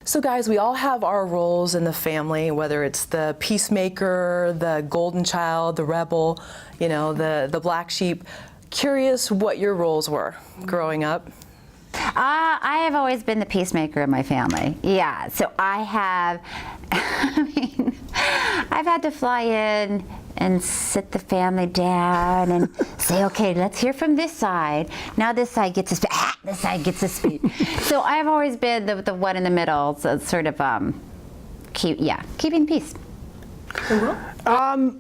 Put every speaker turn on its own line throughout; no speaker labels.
So guys, we all have our roles in the family, whether it's the peacemaker, the golden child, the rebel, you know, the black sheep. Curious what your roles were growing up.
I have always been the peacemaker in my family. Yeah, so I have, I've had to fly in and sit the family down and say, okay, let's hear from this side. Now this side gets to speak. This side gets to speak. So I've always been the one in the middle, so sort of, keeping peace.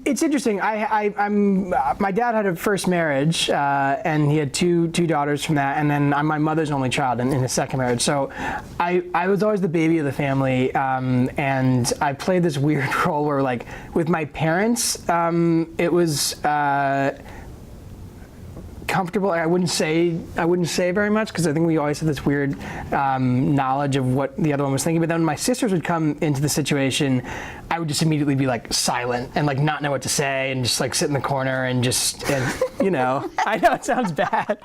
It's interesting. My dad had a first marriage, and he had two daughters from that, and then I'm my mother's only child in his second marriage. So I was always the baby of the family, and I played this weird role where, like, with my parents, it was comfortable. I wouldn't say very much because I think we always had this weird knowledge of what the other one was thinking. But then when my sisters would come into the situation, I would just immediately be like silent and like not know what to say and just like sit in the corner and you know, I know it sounds bad.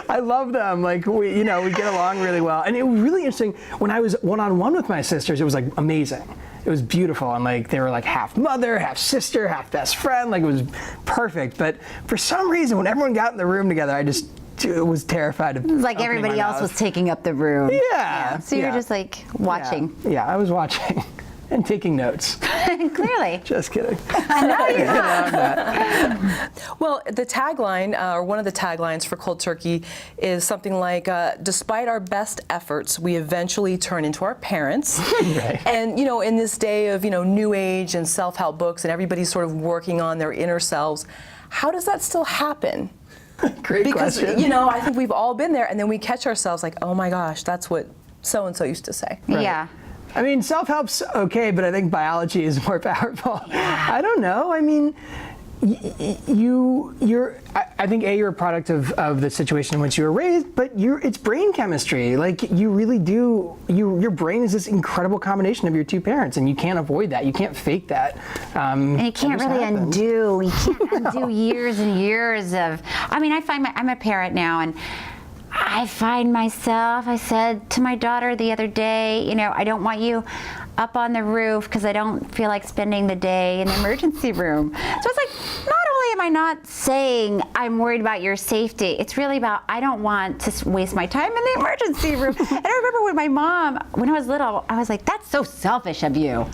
I love them. Like we get along really well. And it was really interesting when I was one-on-one with my sisters. It was like amazing. It was beautiful, and like they were like half mother, half sister, half best friend. Like it was perfect. But for some reason, when everyone got in the room together, I just was terrified of.
Like everybody else was taking up the room.
Yeah.
So you were just like watching.
Yeah, I was watching and taking notes.
Clearly.
Just kidding.
No, you're not.
Well, the tagline, or one of the taglines for Cold Turkey, is something like, despite our best efforts, we eventually turn into our parents.
Right.
And, you know, in this day of, you know, new age and self-help books and everybody's sort of working on their inner selves, how does that still happen?
Great question.
Because, you know, I think we've all been there, and then we catch ourselves like, oh my gosh, that's what so-and-so used to say.
Right. Yeah.
I mean, self-help's okay, but I think biology is more powerful. Yeah. I don't know. I mean, I think you're a product of the situation in which you were raised, but it's brain chemistry. Like you really do, your brain is this incredible combination of your two parents, and you can't avoid that. You can't fake that.
And you can't really undo. You can't undo years and years of. I mean, I'm a parent now, and I find myself, I said to my daughter the other day, you know, I don't want you up on the roof because I don't feel like spending the day in the emergency room. So it's like, not only am I not saying I'm worried about your safety, it's really about I don't want to waste my time in the emergency room. And I remember when my mom, when I was little, I was like, that's so selfish of you.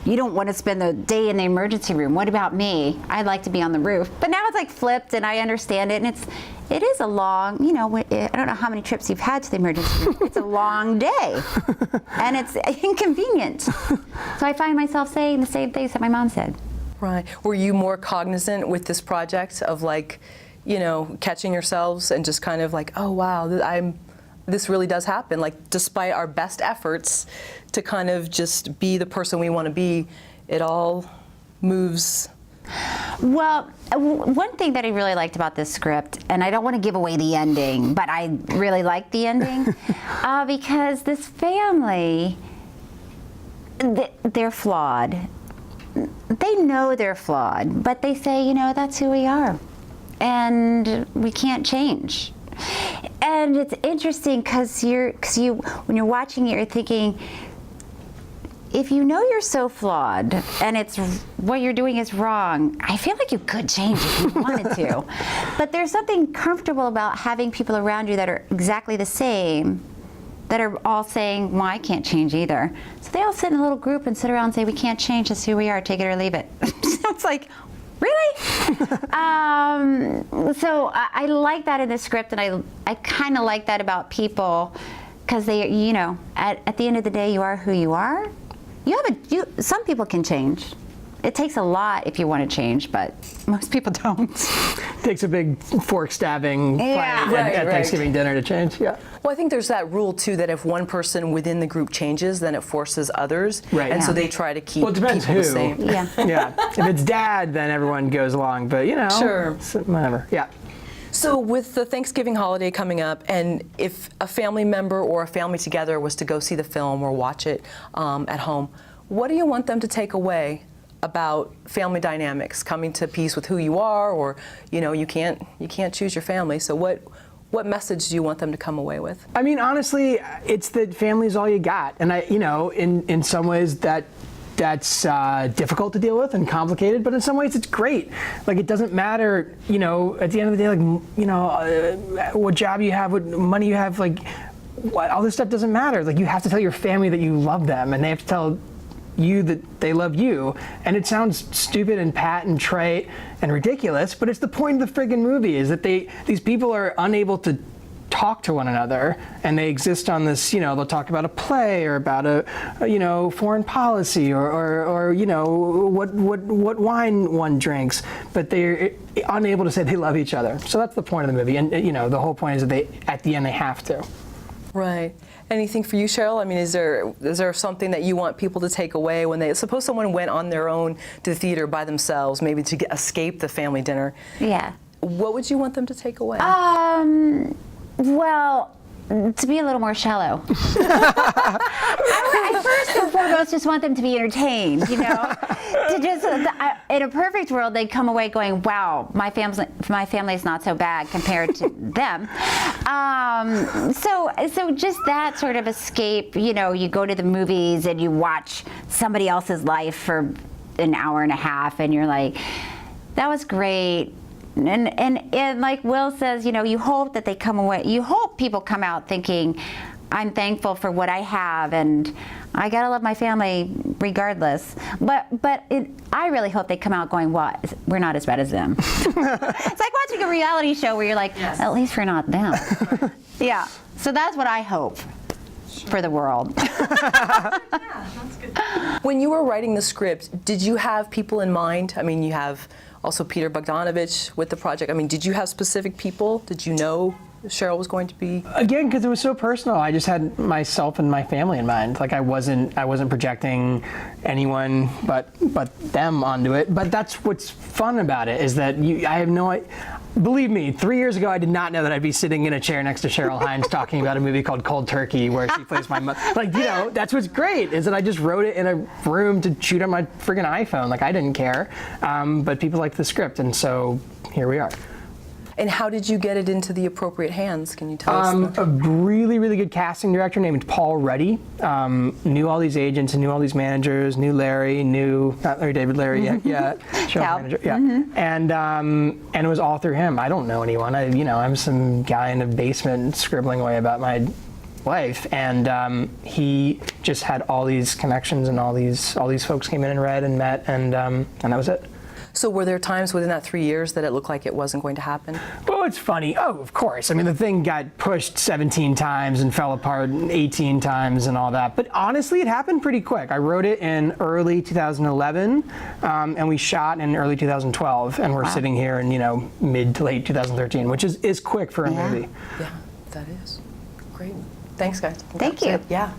You don't want to spend the day in the emergency room. What about me? I'd like to be on the roof. But now it's like flipped, and I understand it, and it is a long, you know, I don't know how many trips you've had to the emergency room. It's a long day, and it's inconvenient. So I find myself saying the same things that my mom said.
Right. Were you more cognizant with this project of, like, you know, catching yourselves and just kind of like, oh wow, this really does happen. Like, despite our best efforts to kind of just be the person we want to be, it all moves.
Well, one thing that I really liked about this script, and I don't want to give away the ending, but I really liked the ending, because this family, they're flawed. They know they're flawed, but they say, you know, that's who we are, and we can't change. And it's interesting because when you're watching it, you're thinking, if you know you're so flawed and it's what you're doing is wrong, I feel like you could change if you wanted to. But there's something comfortable about having people around you that are exactly the same, that are all saying, well, I can't change either. So they all sit in a little group and sit around and say, we can't change, that's who we are, take it or leave it. So it's like, really? So I like that in the script, and I kind of like that about people, because they, you know, at the end of the day, you are who you are. Some people can change. It takes a lot if you want to change, but most people don't.
It takes a big fork stabbing
Yeah.
fight at Thanksgiving dinner to change. Yeah.
Well, I think there's that rule too that if one person within the group changes, then it forces others,
Right.
and so
Yeah.
they try to keep
Well, it depends
people
who.
the same.
Yeah.
Yeah. If it's dad, then everyone goes along. But you know,
Sure.
whatever. Yeah.
So with the Thanksgiving holiday coming up, and if a family member or a family together was to go see the film or watch it at home, what do you want them to take away about family dynamics, coming to peace with who you are, or, you know, you can't choose your family. So what What message do you want them to come away with?
I mean, honestly, it's that family's all you got, and in some ways that's difficult to deal with and complicated, but in some ways it's great. Like, it doesn't matter, at the end of the day, what job you have, what money you have, all this stuff doesn't matter. Like, you have to tell your family that you love them, and they have to tell you that they love you. And it sounds stupid and pat and trite and ridiculous, but it's the point of the friggin' movie, is that these people are unable to talk to one another, and they exist on this, they'll talk about a play or about a foreign policy or what wine one drinks, but they're unable to say they love each other. So that's the point of the movie, and the whole point is that at the end they have to.
Right. Anything for you, Cheryl? I mean, is there something that you want people to take away when suppose someone went on their own to the theater by themselves, maybe to escape the family dinner?
Yeah.
What would you want them to take away?
Well, to be a little more shallow. I first and foremost just want them to be entertained, To just, in a perfect world, they'd come away going, wow, my family is not so bad compared to them. So just that sort of escape, you go to the movies and you watch somebody else's life for an hour and a half, and you're like, that was great. And like Will says, you hope that they come away, you hope people come out thinking, I'm thankful for what I have, and I gotta love my family regardless. But I really hope they come out going, what? We're not as bad as them. It's like watching a reality show where you're like, yes, at least we're not them. Yeah, so that's what I hope for the world.
Yeah, that's good. When you were writing the script, did you have people in mind? I mean, you have also Peter Bogdanovich with the project. I mean, did you have specific people? Did you know Cheryl was going to be? Again,
because it was so personal, I just had myself and my family in mind. Like, I wasn't projecting anyone but them onto it. But that's what's fun about it, is that I have no. Believe me, 3 years ago, I did not know that I'd be sitting in a chair next to Cheryl Hines talking about a movie called Cold Turkey, where she plays my mother. That's what's great, is that I just wrote it in a room to shoot on my friggin' iPhone. Like, I didn't care, but people liked the script, and so here we are.
And how did you get it into the appropriate hands? Can you tell us?
A really, really good casting director named Paul Ruddy. Knew all these agents and knew all these managers, knew Larry, not Larry David, Larry, yeah, Cheryl's manager, yeah. Mm-hmm. And it was all through him. I don't know anyone. I'm some guy in a basement scribbling away about my life, and he just had all these connections, and all these folks came in and read and met, and that was it.
So were there times within that 3 years that it looked like it wasn't going to happen?
Well, it's funny. Oh, of course. I mean, the thing got pushed 17 times and fell apart 18 times and all that. But honestly, it happened pretty quick. I wrote it in early 2011, and we shot in early 2012, and we're sitting here in, mid to late 2013, which is quick for a movie.
Yeah, that is. Great. Thanks, guys.
Thank you.
Yeah.